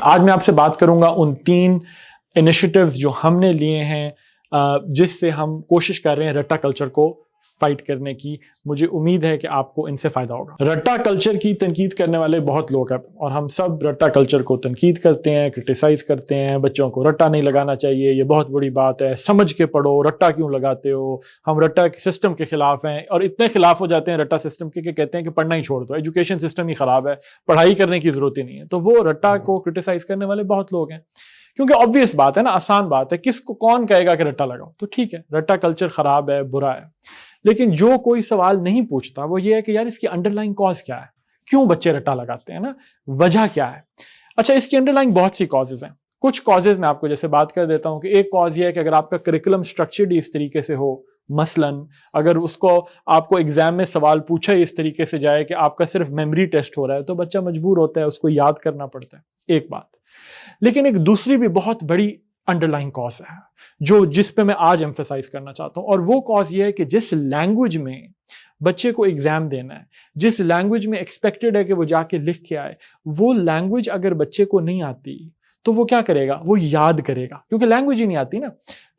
آج میں آپ سے بات کروں گا ان 3 انیشیٹیوز جو ہم نے لیے ہیں جس سے ہم کوشش کر رہے ہیں رٹا کلچر کو فائٹ کرنے کی. مجھے امید ہے کہ آپ کو ان سے فائدہ ہوگا. رٹا کلچر کی تنقید کرنے والے بہت لوگ ہیں اور ہم سب رٹا کلچر کو تنقید کرتے ہیں, کرٹیسائز کرتے ہیں. بچوں کو رٹا نہیں لگانا چاہیے, یہ بہت بڑی بات ہے, سمجھ کے پڑھو, رٹا کیوں لگاتے ہو. ہم رٹا سسٹم کے خلاف ہیں اور اتنے خلاف ہو جاتے ہیں رٹا سسٹم کے کہ کہتے ہیں کہ پڑھنا ہی چھوڑ دو, ایجوکیشن سسٹم ہی خراب ہے, پڑھائی کرنے کی ضرورت ہی نہیں ہے. تو وہ رٹا کو کرٹیسائز کرنے والے بہت لوگ ہیں کیونکہ obvious بات ہے نا, آسان بات ہے. کس کو کون کہے گا کہ رٹا لگاؤ؟ تو ٹھیک ہے, رٹا کلچر خراب ہے, برا ہے. لیکن جو کوئی سوال نہیں پوچھتا وہ یہ ہے کہ یار اس کی انڈر لائن کاز کیا ہے, کیوں بچے رٹا لگاتے ہیں نا, وجہ کیا ہے. اچھا, اس کی انڈر لائن بہت سی کازز ہیں. کچھ کازز میں آپ کو جیسے بات کر دیتا ہوں کہ ایک کاز یہ ہے کہ اگر آپ کا کریکولم اسٹرکچرڈ اس طریقے سے ہو, مثلاً اگر آپ کو ایگزام میں سوال پوچھا اس طریقے سے جائے کہ آپ کا صرف میموری ٹیسٹ ہو رہا ہے, تو بچہ مجبور ہوتا ہے اس کو یاد کرنا پڑتا ہے. ایک بات. لیکن ایک دوسری بھی بہت بڑی انڈر لائن کاز ہے جس پہ میں آج ایمفیسائز کرنا چاہتا ہوں, اور وہ کاز یہ ہے کہ جس لینگویج میں بچے کو ایگزام دینا ہے, جس لینگویج میں ایکسپیکٹڈ ہے کہ وہ جا کے لکھ کے آئے, وہ لینگویج اگر بچے کو نہیں آتی تو وہ کیا کرے گا؟ وہ یاد کرے گا, کیونکہ لینگویج ہی نہیں آتی نا.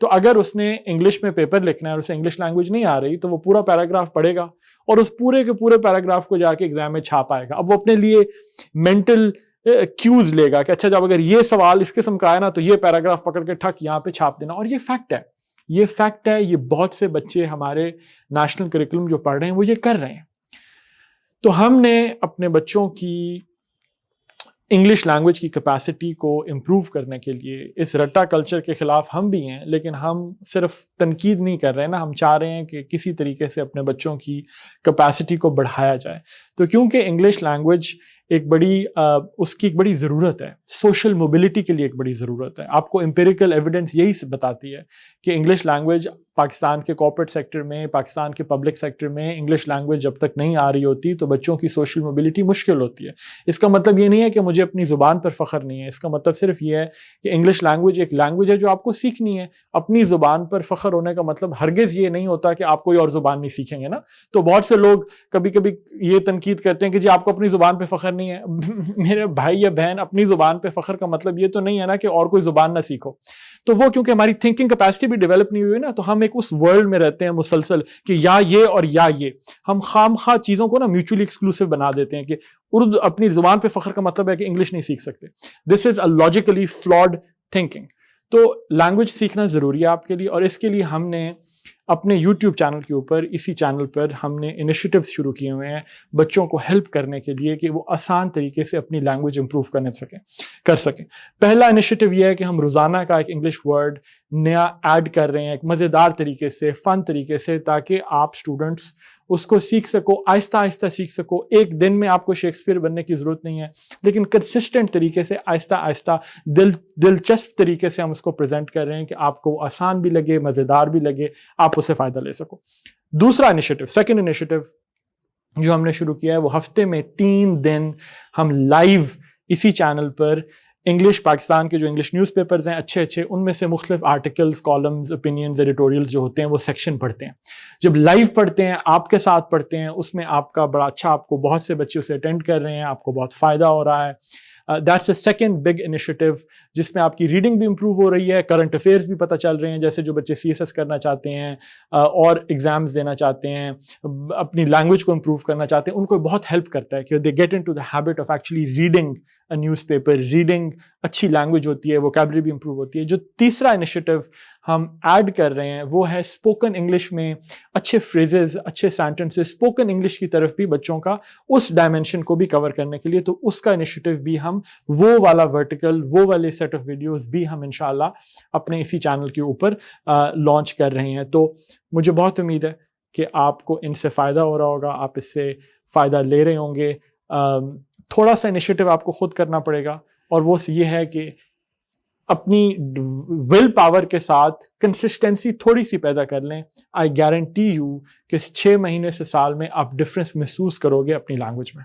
تو اگر اس نے انگلش میں پیپر لکھنا ہے اور اسے انگلش لینگویج نہیں آ رہی تو وہ پورا پیراگراف پڑھے گا اور اس پورے کے پورے پیراگراف کو جا کے ایگزام میں چھاپ آئے گا. اب وہ اپنے لیے مینٹل کیوز لے گا کہ اچھا جب اگر یہ سوال اس قسم کا ہے نا تو یہ پیراگراف پکڑ کے ٹھک یہاں پہ چھاپ دینا. اور یہ فیکٹ ہے, یہ فیکٹ ہے, یہ بہت سے بچے ہمارے نیشنل کریکولم جو پڑھ رہے ہیں وہ یہ کر رہے ہیں. تو ہم نے اپنے بچوں کی انگلش لینگویج کی کیپیسٹی کو امپروو کرنے کے لیے, اس رٹا کلچر کے خلاف ہم بھی ہیں لیکن ہم صرف تنقید نہیں کر رہے ہیں نا, ہم چاہ رہے ہیں کہ کسی طریقے سے اپنے بچوں کی کیپیسٹی کو بڑھایا جائے. تو کیونکہ انگلش لینگویج اس کی ایک بڑی ضرورت ہے, سوشل موبلٹی کے لیے ایک بڑی ضرورت ہے. آپ کو امپیریکل ایویڈنس یہی بتاتی ہے کہ انگلش لینگویج پاکستان کے کارپوریٹ سیکٹر میں, پاکستان کے پبلک سیکٹر میں انگلش لینگویج جب تک نہیں آ رہی ہوتی تو بچوں کی سوشل موبلٹی مشکل ہوتی ہے. اس کا مطلب یہ نہیں ہے کہ مجھے اپنی زبان پر فخر نہیں ہے, اس کا مطلب صرف یہ ہے کہ انگلش لینگویج ایک لینگویج ہے جو آپ کو سیکھنی ہے. اپنی زبان پر فخر ہونے کا مطلب ہرگز یہ نہیں ہوتا کہ آپ کوئی اور زبان نہیں سیکھیں گے نا. تو بہت سے لوگ کبھی کبھی یہ تنقید کرتے ہیں کہ جی آپ کو اپنی زبان پہ فخر نہیں ہے. میرے بھائی یا بہن, اپنی زبان پہ فخر کا مطلب یہ تو نہیں ہے نا کہ اور کوئی زبان نہ سیکھو. تو وہ کیونکہ ہماری تھنکنگ کیپیسٹی بھی ڈیولپ نہیں ہوئی نا, تو ہم ایک اس ورلڈ میں رہتے ہیں مسلسل کہ یا یہ اور یا یہ. ہم خام خواہ چیزوں کو نا میوچولی ایکسکلوسیو بنا دیتے ہیں کہ اردو اپنی زبان پہ فخر کا مطلب ہے کہ انگلش نہیں سیکھ سکتے. دس از اے لاجیکلی فلاڈ تھنکنگ. تو لینگویج سیکھنا ضروری ہے آپ کے لیے, اور اس کے لیے ہم نے اپنے یوٹیوب چینل کے اوپر, اسی چینل پر ہم نے انیشیٹیوز شروع کیے ہوئے ہیں بچوں کو ہیلپ کرنے کے لیے کہ وہ آسان طریقے سے اپنی لینگویج امپروو کر سکیں. پہلا انیشیٹیو یہ ہے کہ ہم روزانہ کا ایک انگلش ورڈ نیا ایڈ کر رہے ہیں ایک مزیدار طریقے سے, فن طریقے سے, تاکہ آپ اسٹوڈنٹس اس کو سیکھ سکو, آہستہ آہستہ سیکھ سکو. ایک دن میں آپ کو شیکسپیئر بننے کی ضرورت نہیں ہے, لیکن کنسسٹنٹ طریقے سے آہستہ آہستہ دلچسپ طریقے سے ہم اس کو پریزنٹ کر رہے ہیں کہ آپ کو آسان بھی لگے, مزیدار بھی لگے, آپ اس سے فائدہ لے سکو. دوسرا انیشیٹیو, سیکنڈ انیشیٹیو جو ہم نے شروع کیا ہے وہ ہفتے میں 3 دن ہم لائیو اسی چینل پر انگلش, پاکستان کے جو انگلش نیوز پیپرز ہیں اچھے ان میں سے مختلف آرٹیکلز, کالمز, اوپینینز, ایڈیٹوریلز جو ہوتے ہیں وہ سیکشن پڑھتے ہیں. جب لائیو پڑھتے ہیں, آپ کے ساتھ پڑھتے ہیں, اس میں آپ کا بڑا اچھا, آپ کو بہت سے بچے اسے اٹینڈ کر رہے ہیں, آپ کو بہت فائدہ ہو رہا ہے. That's a second big initiative جس میں آپ کی ریڈنگ بھی امپروو ہو رہی ہے, کرنٹ افیئرز بھی پتہ چل رہے ہیں, جیسے جو بچے CSS کرنا چاہتے ہیں اور ایگزامز دینا چاہتے ہیں, اپنی لینگویج کو امپروو کرنا چاہتے ہیں, ان کو بہت ہیلپ کرتا ہے کہ they get into the habit of actually reading a newspaper. Reading اچھی لینگویج ہوتی ہے, ووکیبلری بھی امپروو ہوتی ہے. جو تیسرا انیشیٹیو ہم ایڈ کر رہے ہیں وہ ہے اسپوکن انگلش میں اچھے فریزز, اچھے سینٹنسز, اسپوکن انگلش کی طرف بھی بچوں کا اس ڈائمینشن کو بھی کور کرنے کے لیے. تو اس کا انیشیٹیو بھی ہم وہ والا ورٹیکل, وہ والے سیٹ آف ویڈیوز بھی ہم انشاءاللہ اپنے اسی چینل کے اوپر لانچ کر رہے ہیں. تو مجھے بہت امید ہے کہ آپ کو ان سے فائدہ ہو رہا ہوگا, آپ اس سے فائدہ لے رہے ہوں گے. تھوڑا سا انیشیٹیو آپ کو خود کرنا پڑے گا, اور وہ یہ ہے کہ اپنی ول پاور کے ساتھ کنسسٹنسی تھوڑی سی پیدا کر لیں. آئی گارنٹی یو کہ 6 مہینے سے سال میں آپ ڈفرینس محسوس کرو گے اپنی لینگویج میں.